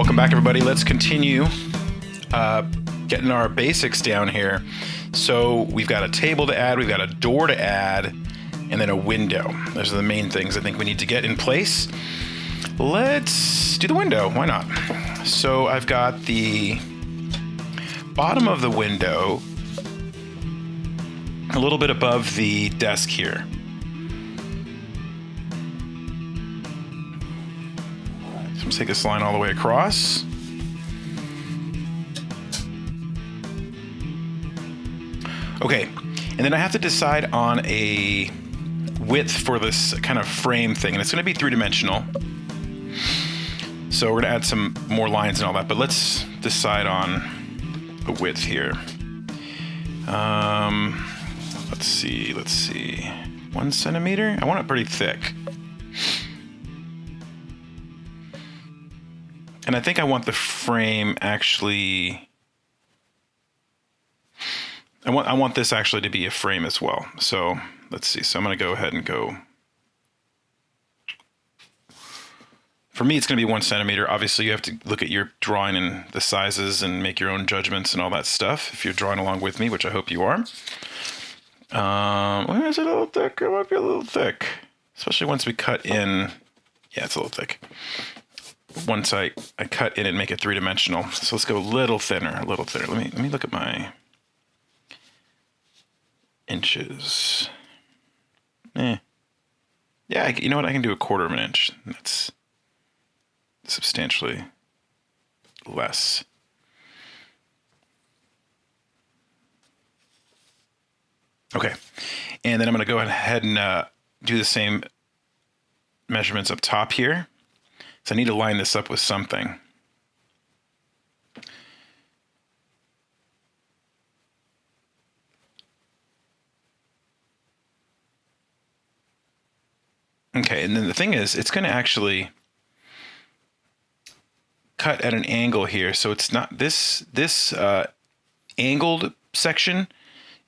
Welcome back, everybody. Let's continue getting our basics down here. So we've got a table to add, we've got a door to add, and then a window. Those are the main things I think we need to get in place. Let's do the window. Why not? So I've got the bottom of the window a little bit above the desk here. So I'm going to take this line all the way across. Okay, and then I have to decide on a width for this kind of frame thing, and it's going to be three-dimensional. So we're going to add some more lines and all that, but let's decide on a width here. Let's see. 1 centimeter? I want it pretty thick. And I think I want the frame actually... I want this actually to be a frame as well. So let's see. So I'm going to go ahead and go. For me, it's going to be 1 centimeter. Obviously, you have to look at your drawing and the sizes and make your own judgments and all that stuff. If you're drawing along with me, which I hope you are. Well, is it a little thick? It might be a little thick, especially once we cut in. Yeah, it's a little thick. Once I cut in and make it three-dimensional. So let's go a little thinner. Let me look at my inches. Yeah, you know what? I can do 1/4 of an inch. That's substantially less. Okay, and then I'm going to go ahead and do the same measurements up top here. So I need to line this up with something. Okay, and then the thing is, it's going to actually cut at an angle here. So it's not this angled section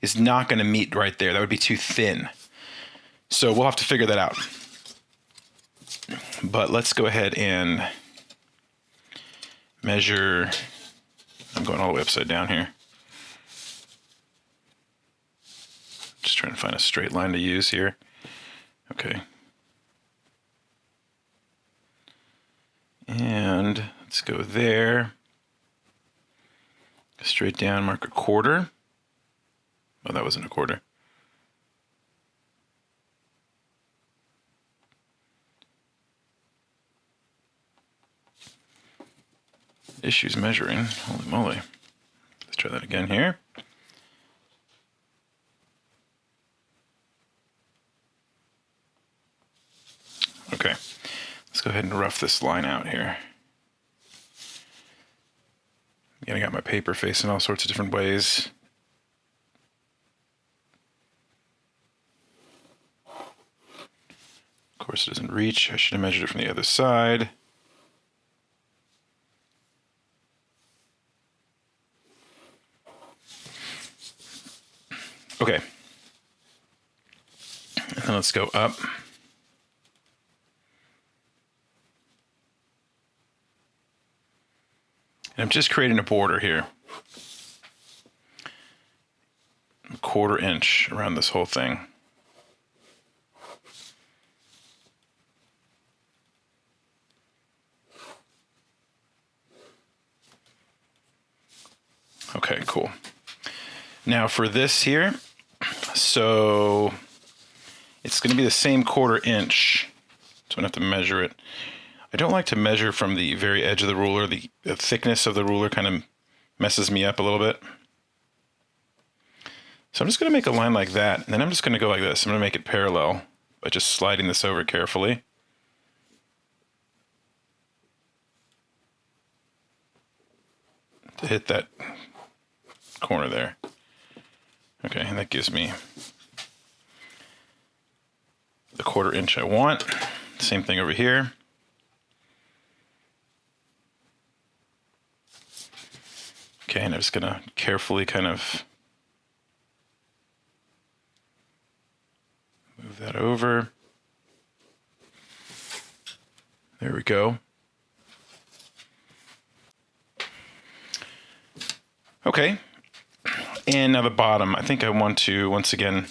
is not going to meet right there. That would be too thin. So we'll have to figure that out. But let's go ahead and measure. I'm going all the way upside down here. Just trying to find a straight line to use here. Okay. And let's go there. Straight down, mark 1/4. Oh, that wasn't 1/4. Issues measuring. Holy moly. Let's try that again here. Okay. Let's go ahead and rough this line out here. Again, I got my paper facing all sorts of different ways. Of course, it doesn't reach. I should have measured it from the other side. Okay. And then let's go up. And I'm just creating a border here. 1/4 inch around this whole thing. Okay, cool. Now for this here, so it's going to be the same 1/4 inch. So I'm going to have to measure it. I don't like to measure from the very edge of the ruler. The thickness of the ruler kind of messes me up a little bit. So I'm just going to make a line like that, and then I'm just going to go like this. I'm going to make it parallel by just sliding this over carefully. To hit that corner there. Okay, and that gives me the 1/4 inch I want. Same thing over here. Okay, and I'm just going to carefully kind of move that over. There we go. Okay, and now the bottom. I think I want to, once again,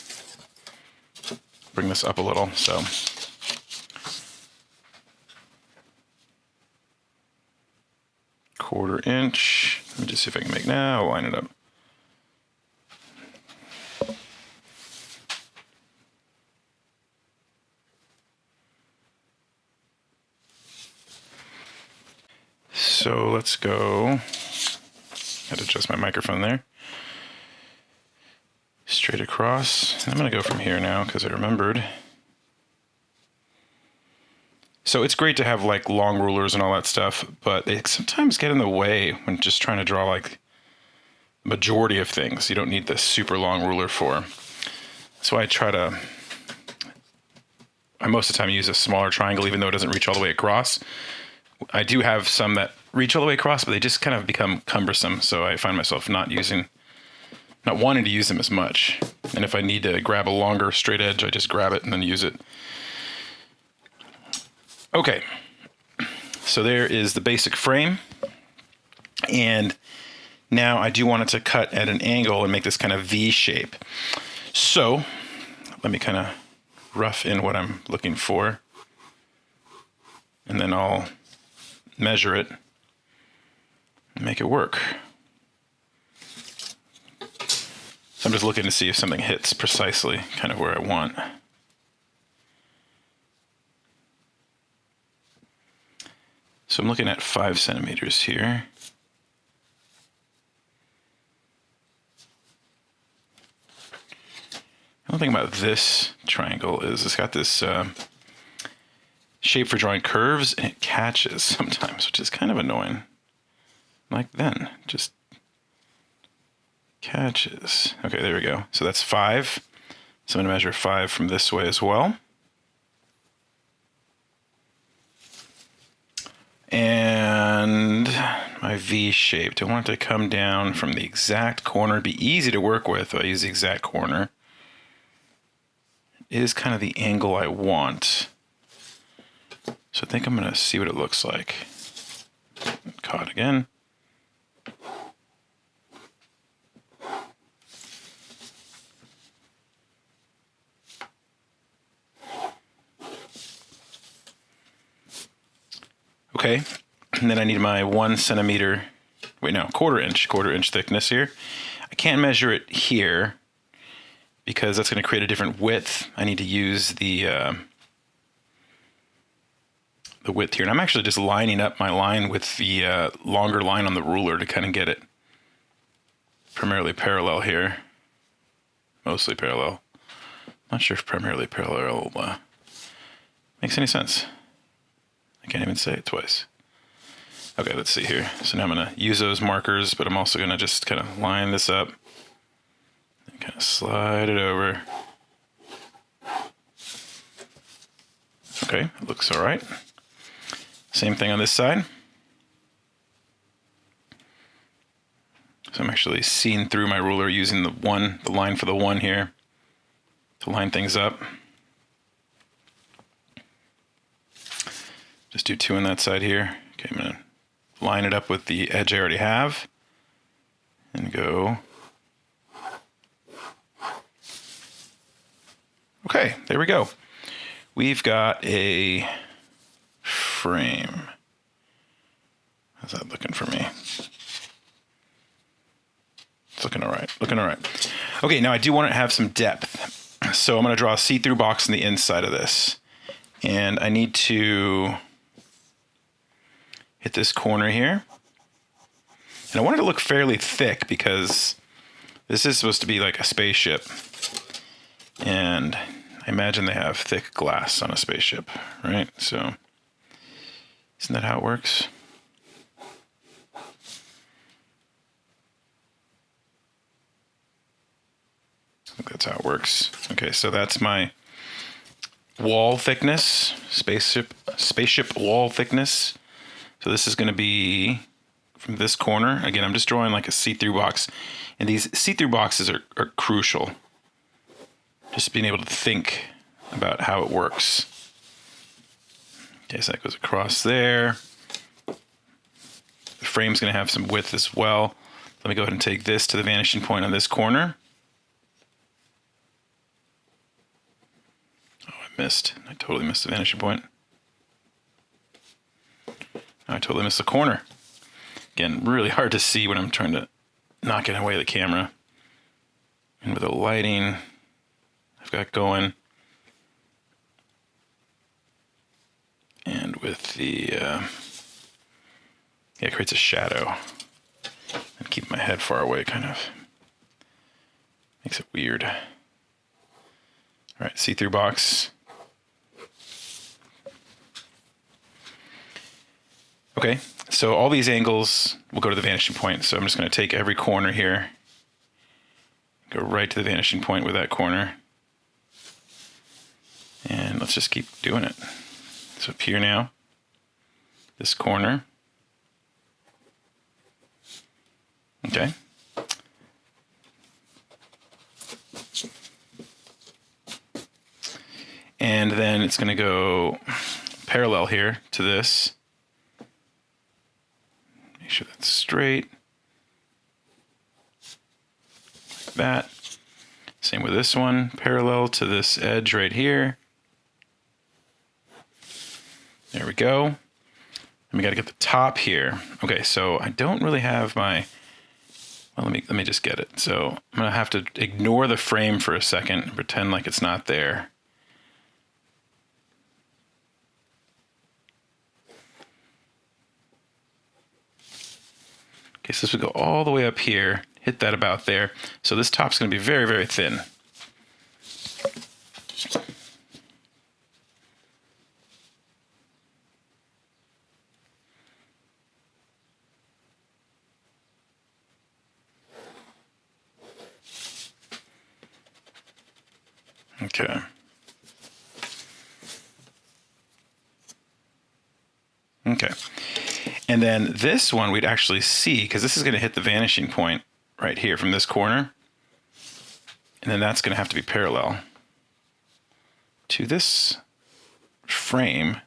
bring this up a little. So 1/4 inch. Let me just see if I can make now. I'll line it up. So let's go. Had to adjust my microphone there. Straight across. I'm going to go from here now because I remembered. So it's great to have like long rulers and all that stuff, but they sometimes get in the way when just trying to draw like the majority of things. You don't need the super long ruler for. That's why I most of the time use a smaller triangle, even though it doesn't reach all the way across. I do have some that reach all the way across, but they just kind of become cumbersome. So I find myself not wanting to use them as much. And if I need to grab a longer straight edge, I just grab it and then use it. Okay, so there is the basic frame. And now I do want it to cut at an angle and make this kind of V shape. So let me kind of rough in what I'm looking for. And then I'll measure it and make it work. So I'm just looking to see if something hits precisely kind of where I want. So I'm looking at 5 centimeters here. The only thing about this triangle is it's got this shape for drawing curves, and it catches sometimes, which is kind of annoying. Like then, just catches. Okay, there we go. So that's 5. So I'm going to measure 5 from this way as well. And my V shape. I want it to come down from the exact corner. It'd be easy to work with if I use the exact corner. It is kind of the angle I want. So I think I'm going to see what it looks like. Caught again. Okay, and then I need my 1 centimeter, quarter inch thickness here. I can't measure it here because that's going to create a different width. I need to use the width here. And I'm actually just lining up my line with the longer line on the ruler to kind of get it primarily parallel here. Mostly parallel. Not sure if primarily parallel makes any sense. I can't even say it twice. Okay, let's see here. So now I'm going to use those markers, but I'm also going to just kind of line this up and kind of slide it over. Okay, it looks all right. Same thing on this side. So I'm actually seeing through my ruler using the line for the 1 here to line things up. Just do 2 on that side here. Okay, I'm going to line it up with the edge I already have and go. Okay, there we go. We've got a frame. How's that looking for me? It's looking all right. Looking all right. Okay, now I do want to have some depth. So I'm going to draw a see-through box on the inside of this. And I need to hit this corner here. And I want it to look fairly thick because this is supposed to be like a spaceship. And I imagine they have thick glass on a spaceship, right? So isn't that how it works? I think that's how it works. Okay, so that's my wall thickness, spaceship wall thickness. So this is going to be from this corner. Again, I'm just drawing like a see-through box. And these see-through boxes are crucial. Just being able to think about how it works. Okay, so that goes across there. The frame's going to have some width as well. Let me go ahead and take this to the vanishing point on this corner. Oh, I missed. I totally missed the vanishing point. I totally missed the corner. Again, really hard to see when I'm trying to not get away the camera. And with the lighting I've got going, and with the, it creates a shadow. And keep my head far away, kind of. Makes it weird. All right, see-through box. Okay, so all these angles will go to the vanishing point. So I'm just going to take every corner here, go right to the vanishing point with that corner. And let's just keep doing it. So up here now, this corner. Okay. And then it's going to go parallel here to this. Make sure that's straight. Like that. Same with this one, parallel to this edge right here. There we go. And we got to get the top here. Okay, so I don't really have my... Well, let me just get it. So I'm going to have to ignore the frame for a second and pretend like it's not there. Okay, so this would go all the way up here, hit that about there. So this top's going to be very, very thin. Okay. Okay. And then this one we'd actually see, because this is going to hit the vanishing point right here from this corner. And then that's going to have to be parallel to this frame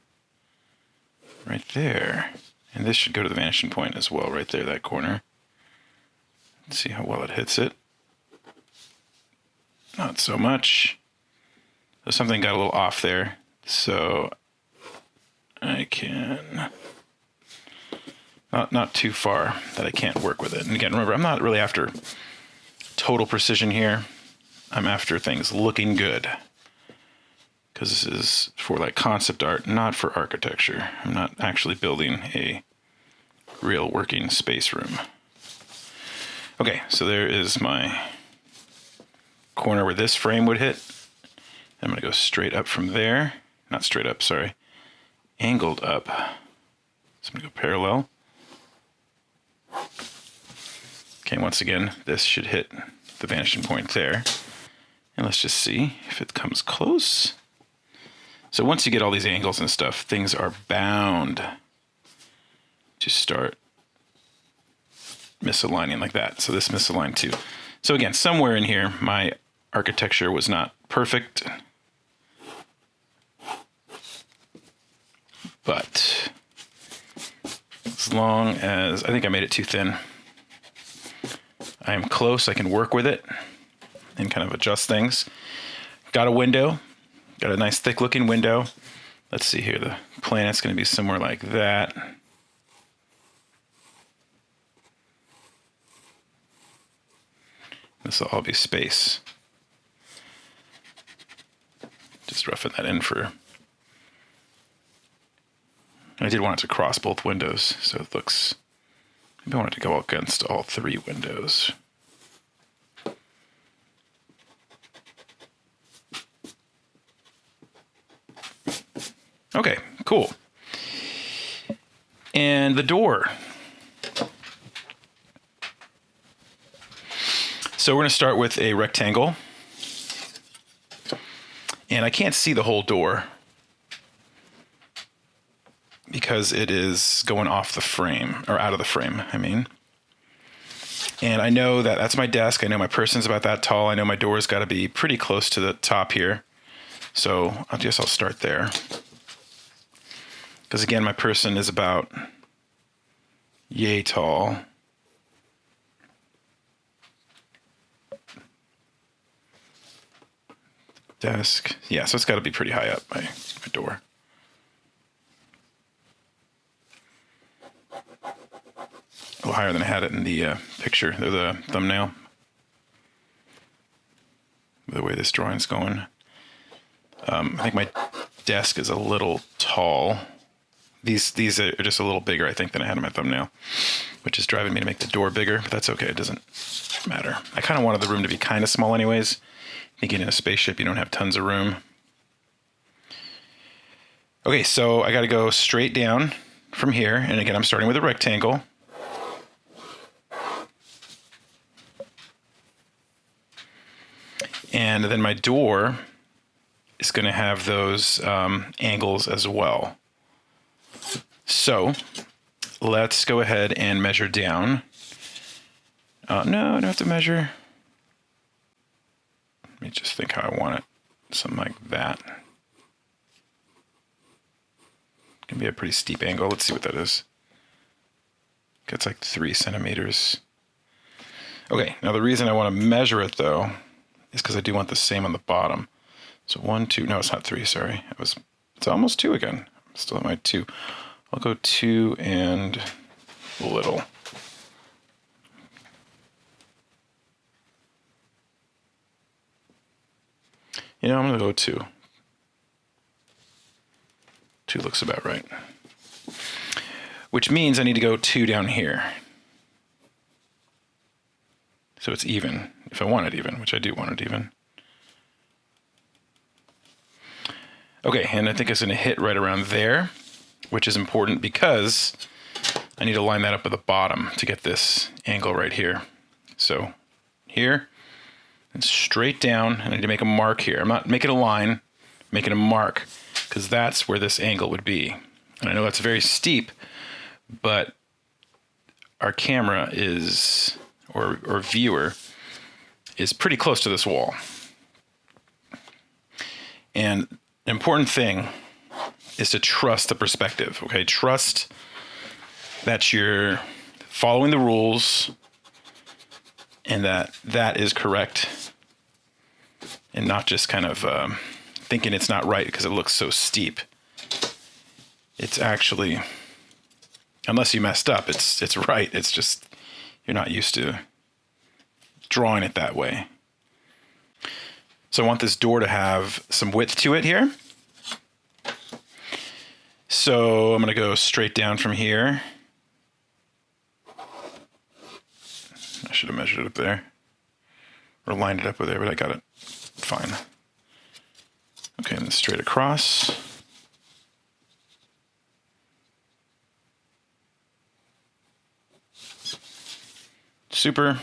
right there. And this should go to the vanishing point as well, right there, that corner. Let's see how well it hits it. Not so much. So something got a little off there. So I can, not too far that I can't work with it. And again, remember, I'm not really after total precision here. I'm after things looking good. Because this is for like concept art, not for architecture. I'm not actually building a real working space room. Okay, so there is my corner where this frame would hit. I'm going to go straight up from there. Not straight up, sorry. Angled up. So I'm going to go parallel. Okay, once again, this should hit the vanishing point there. And let's just see if it comes close. So once you get all these angles and stuff, things are bound to start misaligning like that. So this misaligned too. So again, somewhere in here, my architecture was not perfect. But as long as, I think I made it too thin. I am close, I can work with it and kind of adjust things. Got a window, got a nice thick looking window. Let's see here, the planet's gonna be somewhere like that. This will all be space. Just roughing that in for, I did want it to cross both windows, so it looks, maybe I want it to go against all three windows. Okay, cool. And the door. So we're going to start with a rectangle. And I can't see the whole door because it is going off the frame, or out of the frame, I mean. And I know that that's my desk. I know my person's about that tall. I know my door's got to be pretty close to the top here. So I guess I'll start there. Because again, my person is about yay tall. desk. Yeah, so it's got to be pretty high up, my door. A little higher than I had it in the picture, or the thumbnail. The way this drawing's going. I think my desk is a little tall. These are just a little bigger, I think, than I had in my thumbnail, which is driving me to make the door bigger, but that's okay. It doesn't matter. I kind of wanted the room to be kind of small anyways. Thinking in a spaceship, you don't have tons of room. Okay, so I got to go straight down from here. And again, I'm starting with a rectangle. And then my door is going to have those angles as well. So let's go ahead and measure down. No, I don't have to measure. Let me just think how I want it. Something like that. Can be a pretty steep angle. Let's see what that is. It's like 3 centimeters. Okay, now the reason I want to measure it though is because I do want the same on the bottom. So 1, 2, no, it's not 3, sorry. It's almost 2 again. I'm still at my 2. I'll go 2 and a little. You know, I'm going to go 2. 2 looks about right. Which means I need to go 2 down here. So it's even, if I want it even, which I do want it even. Okay, and I think it's going to hit right around there, which is important because I need to line that up with the bottom to get this angle right here. So here, and straight down, and I need to make a mark here. I'm not making a line, I'm making a mark, because that's where this angle would be. And I know that's very steep, but our camera is, or viewer, is pretty close to this wall. And an important thing is to trust the perspective, okay? Trust that you're following the rules and that is correct, and not just kind of thinking it's not right because it looks so steep. It's actually, unless you messed up, it's right. It's just you're not used to drawing it that way. So I want this door to have some width to it here. So I'm going to go straight down from here. I should have measured it up there, or lined it up with there, but I got it fine. Okay, and then straight across. Super.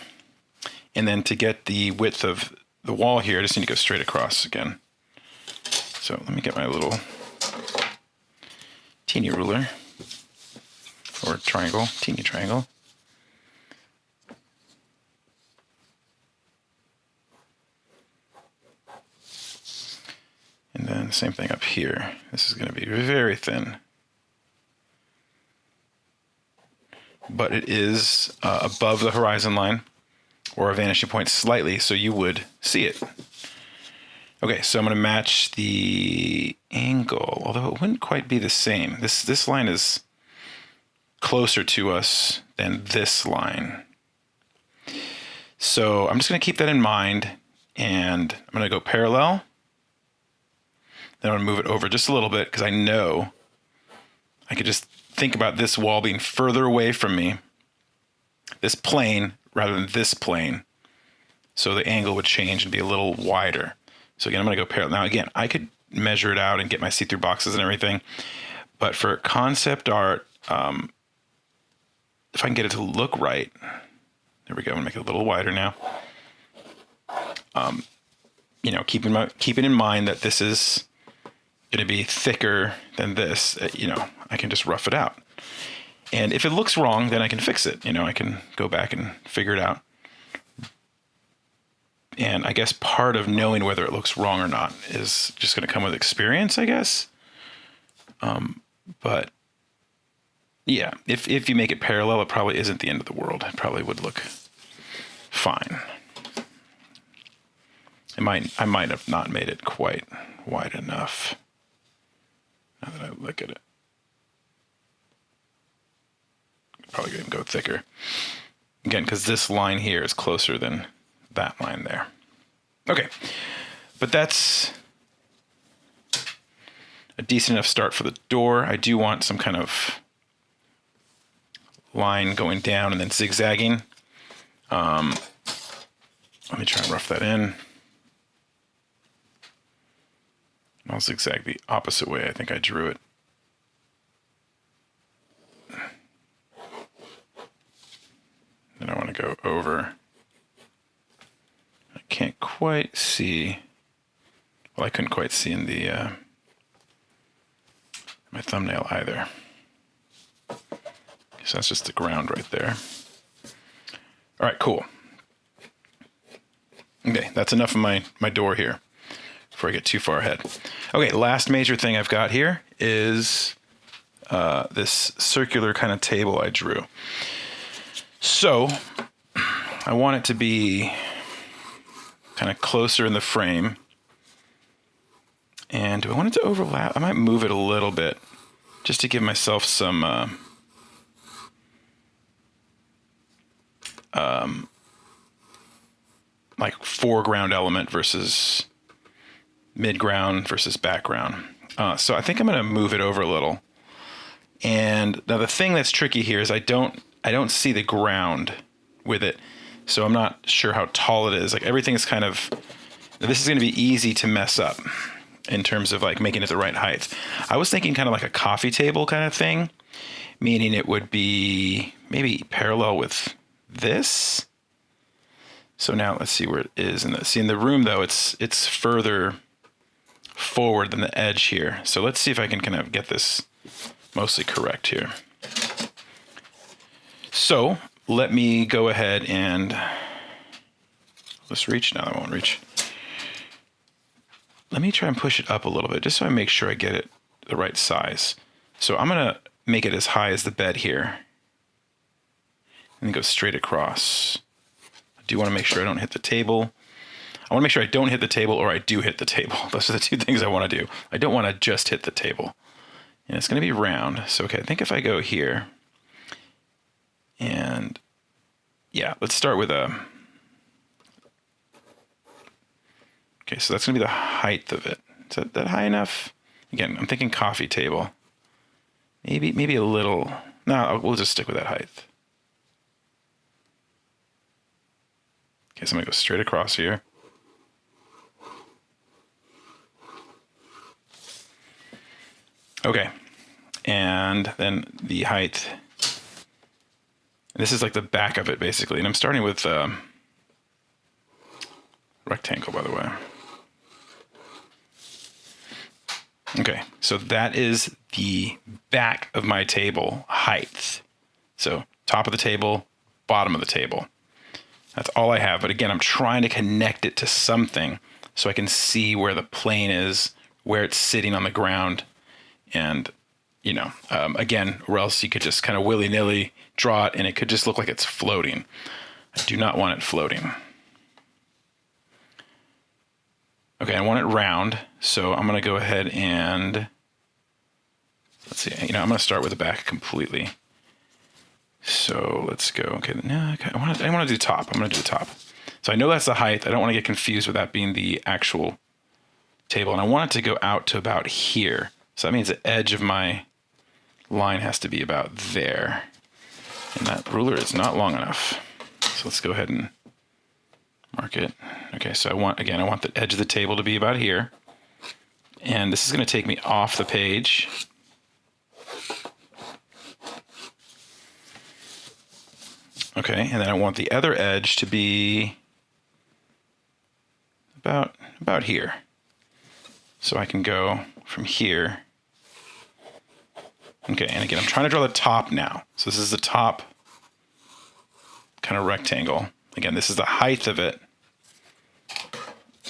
And then to get the width of the wall here, I just need to go straight across again. So let me get my little teeny ruler, or triangle, teeny triangle. And then the same thing up here. This is going to be very thin. But it is above the horizon line, or a vanishing point slightly, so you would see it. Okay, so I'm going to match the angle, although it wouldn't quite be the same. This line is closer to us than this line. So I'm just going to keep that in mind, and I'm going to go parallel. Then I'm going to move it over just a little bit, because I know I could just think about this wall being further away from me, this plane, rather than this plane. So the angle would change and be a little wider. So again, I'm going to go parallel. Now again, I could measure it out and get my see-through boxes and everything. But for concept art, if I can get it to look right, there we go. I'm going to make it a little wider now. You know, keeping in mind that this is going to be thicker than this, you know, I can just rough it out. And if it looks wrong, then I can fix it. You know, I can go back and figure it out. And I guess part of knowing whether it looks wrong or not is just going to come with experience, I guess. But yeah, if you make it parallel, it probably isn't the end of the world. It probably would look fine. I might have not made it quite wide enough. Now that I look at it. Probably going to go thicker. Again, because this line here is closer than that line there. Okay, but that's a decent enough start for the door. I do want some kind of line going down and then zigzagging. Let me try and rough that in. I'll zigzag the opposite way I think I drew it. Then I want to go over. I can't quite see. Well, I couldn't quite see in the my thumbnail either. So that's just the ground right there. All right, cool. Okay, that's enough of my door here before I get too far ahead. Okay, last major thing I've got here is this circular kind of table I drew. So I want it to be kind of closer in the frame. And do I want it to overlap? I might move it a little bit just to give myself some like foreground element versus midground versus background. So I think I'm going to move it over a little. And now the thing that's tricky here is I don't see the ground with it. So I'm not sure how tall it is. Like everything is kind of, this is going to be easy to mess up in terms of like making it the right height. I was thinking kind of like a coffee table kind of thing, meaning it would be maybe parallel with this. So now let's see where it is. See in the room though, it's further forward than the edge here. So let's see if I can kind of get this mostly correct here. So let me go ahead and let's reach. No, I won't reach. Let me try and push it up a little bit just so I make sure I get it the right size. So I'm going to make it as high as the bed here and then go straight across. I do want to make sure I don't hit the table. I want to make sure I don't hit the table or I do hit the table. Those are the two things I want to do. I don't want to just hit the table. And it's going to be round. So, okay, I think if I go here and yeah, let's start with a, okay, so that's going to be the height of it. Is that high enough? Again, I'm thinking coffee table. Maybe a little, no, we'll just stick with that height. Okay, so I'm going to go straight across here. Okay, and then the height. This is like the back of it, basically. And I'm starting with rectangle, by the way. Okay, so that is the back of my table height. So top of the table, bottom of the table. That's all I have. But again, I'm trying to connect it to something so I can see where the plane is, where it's sitting on the ground. And, you know, again, or else you could just kind of willy-nilly draw it and it could just look like it's floating. I do not want it floating. Okay, I want it round, so I'm going to go ahead and, let's see, you know, I'm going to start with the back completely. So let's go, okay, no, okay, I want to do top. I'm going to do the top. So I know that's the height. I don't want to get confused with that being the actual table. And I want it to go out to about here. So that means the edge of my line has to be about there. And that ruler is not long enough. So let's go ahead and mark it. Okay, so I want the edge of the table to be about here. And this is going to take me off the page. Okay, and then I want the other edge to be about here. So I can go from here. Okay, and again, I'm trying to draw the top now. So this is the top kind of rectangle. Again, this is the height of it.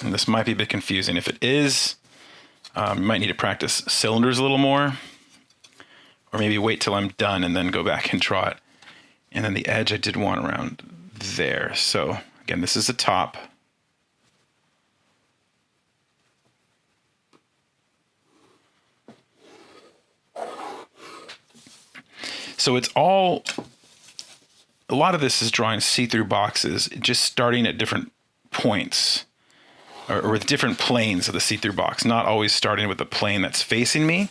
And this might be a bit confusing. If it is, you might need to practice cylinders a little more. Or maybe wait till I'm done and then go back and draw it. And then the edge I did want around there. So again, this is the top. So it's all, a lot of this is drawing see-through boxes, just starting at different points or with different planes of the see-through box, not always starting with the plane that's facing me,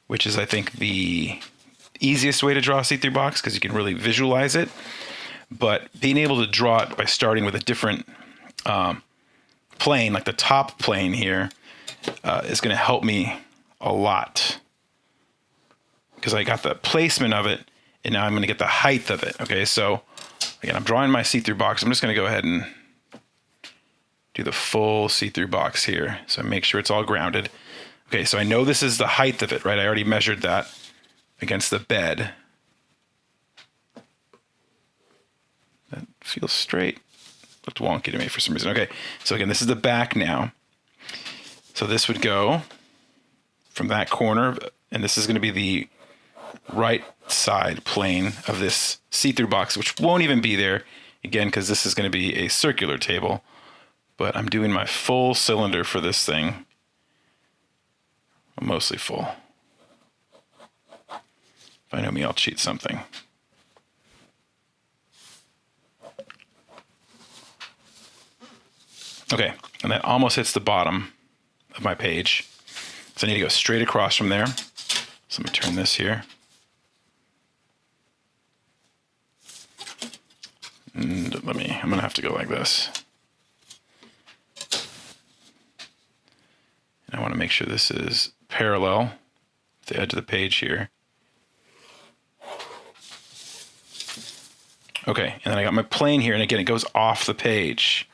which is, I think, the easiest way to draw a see-through box because you can really visualize it. But being able to draw it by starting with a different plane, like the top plane here, is going to help me a lot because I got the placement of it, and now I'm going to get the height of it. Okay, so again, I'm drawing my see-through box. I'm just going to go ahead and do the full see-through box here. So make sure it's all grounded. Okay, so I know this is the height of it, right? I already measured that against the bed. That feels straight. Looked wonky to me for some reason. Okay, so again, this is the back now. So this would go from that corner, and this is going to be the right side plane of this see-through box, which won't even be there, again, because this is going to be a circular table. But I'm doing my full cylinder for this thing. Mostly full. If I know me, I'll cheat something. Okay, and that almost hits the bottom of my page. So I need to go straight across from there. So let me turn this here. And I'm gonna have to go like this. And I want to make sure this is parallel to the edge of the page here. Okay, and then I got my plane here, and again, it goes off the page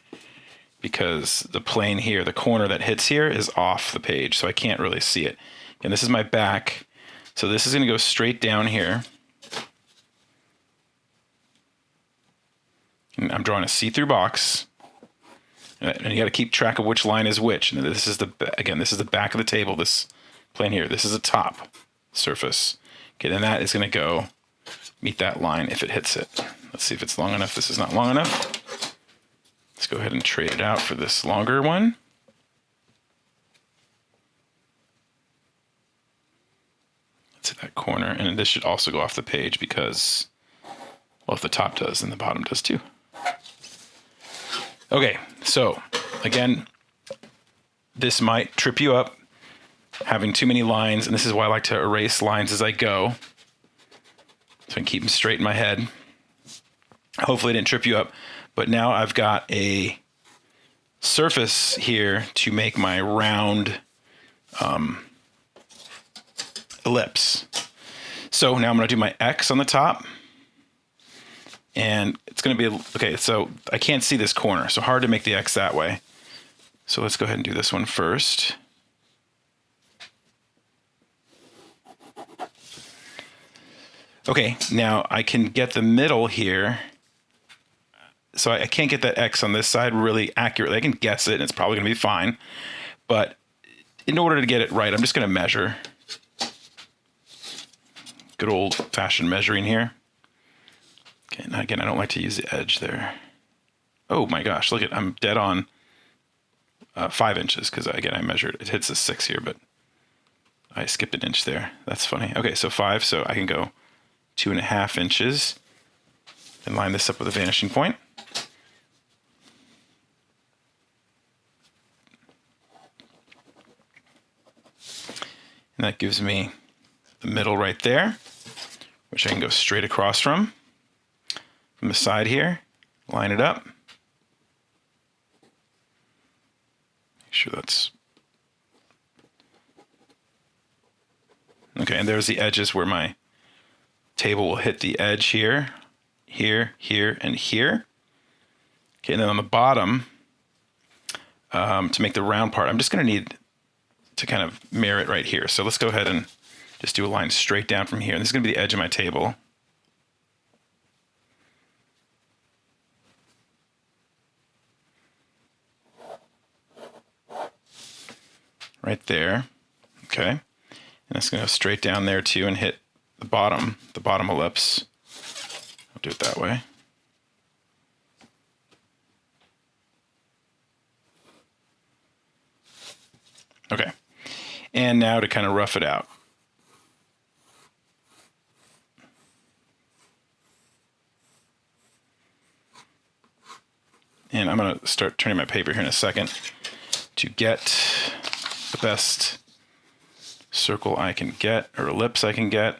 because the plane here, the corner that hits here is off the page, so I can't really see it. And this is my back, so this is going to go straight down here. And I'm drawing a see-through box. And you got to keep track of which line is which. And this is this is the back of the table, this plane here. This is the top surface. Okay, then that is going to go meet that line if it hits it. Let's see if it's long enough. This is not long enough. Let's go ahead and trade it out for this longer one. Let's hit that corner. And this should also go off the page because, well, if the top does, then the bottom does too. Okay, so again, this might trip you up, having too many lines, and this is why I like to erase lines as I go, so I can keep them straight in my head. Hopefully it didn't trip you up, but now I've got a surface here to make my round ellipse. So now I'm going to do my X on the top. And it's going to be, okay, so I can't see this corner, so hard to make the X that way. So let's go ahead and do this one first. Okay, now I can get the middle here. So I can't get that X on this side really accurately. I can guess it, and it's probably going to be fine. But in order to get it right, I'm just going to measure. Good old-fashioned measuring here. Okay, now again, I don't like to use the edge there. Oh my gosh, look at, I'm dead on 5 inches because again, I measured, it hits a 6 here, but I skipped an inch there. That's funny. Okay, so 5, so I can go 2.5 inches and line this up with a vanishing point. And that gives me the middle right there, which I can go straight across from the side here, line it up. Make sure that's okay. And there's the edges where my table will hit the edge here, here, here, and here. Okay, and then on the bottom, to make the round part, I'm just going to need to kind of mirror it right here. So let's go ahead and just do a line straight down from here. And this is going to be the edge of my table. Right there. Okay. And it's going to go straight down there too and hit the bottom ellipse. I'll do it that way. Okay. And now to kind of rough it out. I'm going to start turning my paper here in a second to get the best circle I can get, or ellipse I can get.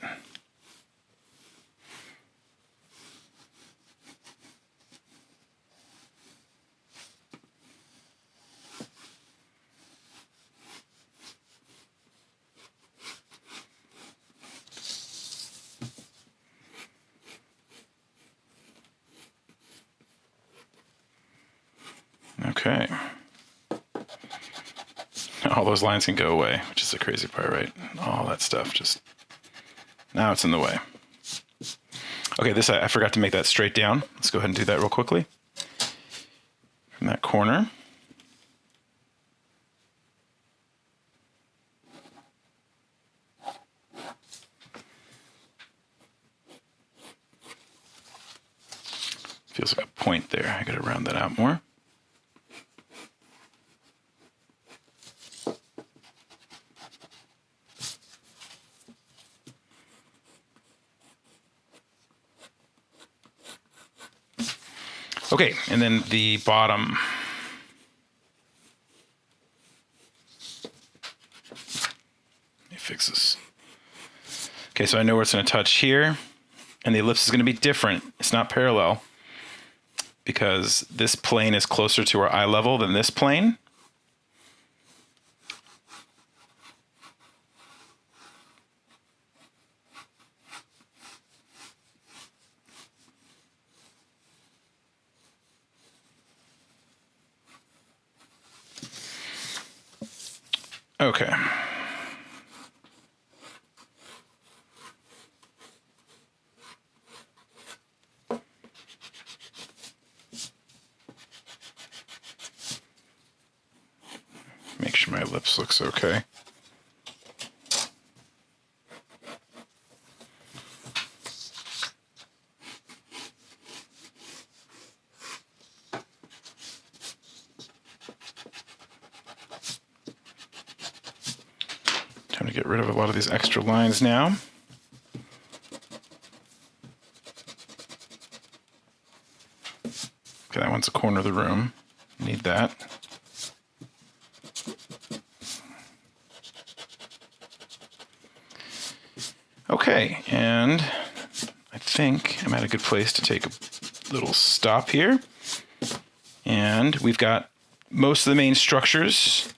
Okay. All those lines can go away, which is the crazy part, right? All that stuff just, now it's in the way. Okay, this, I forgot to make that straight down. Let's go ahead and do that real quickly. From that corner. Feels like a point there. I gotta round that out more. Okay, and then the bottom. Let me fix this. Okay, so I know where it's going to touch here, and the ellipse is going to be different. It's not parallel because this plane is closer to our eye level than this plane. Okay. Make sure my ellipse looks okay. Time to get rid of a lot of these extra lines now. Okay, that one's a corner of the room. Need that. Okay, and I think I'm at a good place to take a little stop here. And we've got most of the main structures.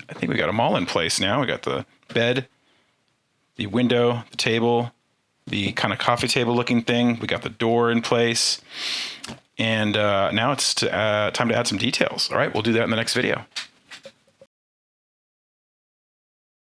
I think we got them all in place now. We got the bed, the window, the table, the kind of coffee table looking thing. We got the door in place. And now it's time to add some details. All right, we'll do that in the next video.